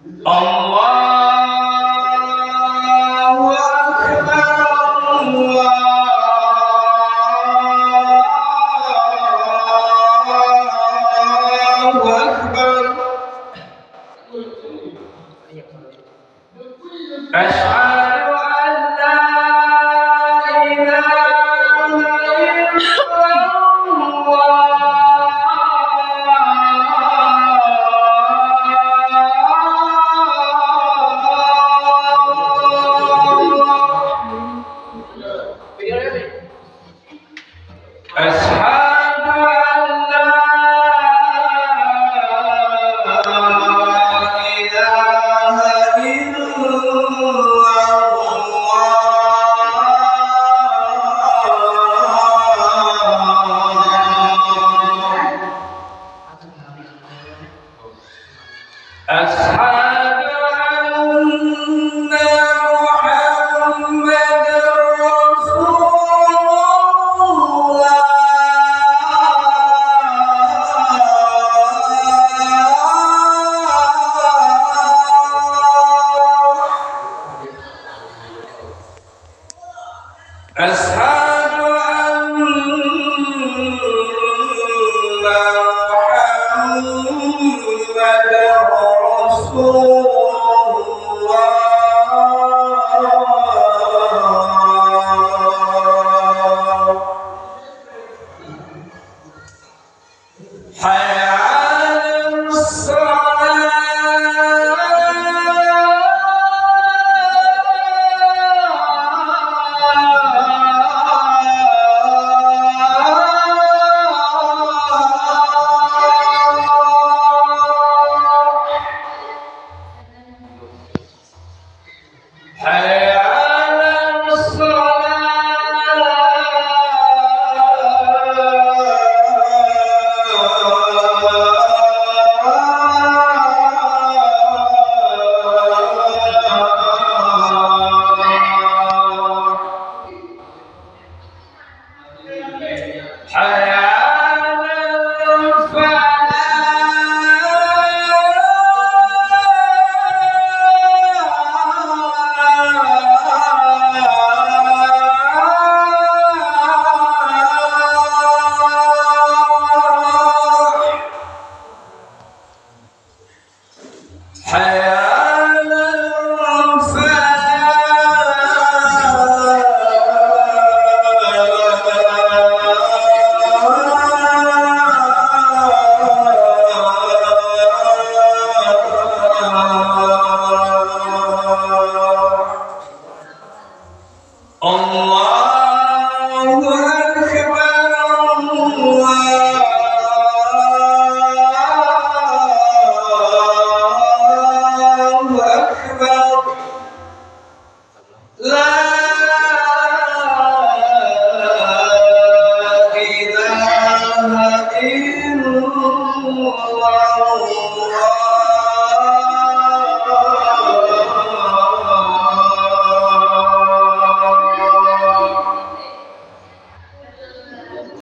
الله أكبر الله أكبر أشهد أن لا إله إلا أشهد أن لا إله إلا أشهد أن محمد رسول الله أشهد أن محمد رسول الله حي على حي على حي على حي على الله أكبر الله أكبر لا إله إلا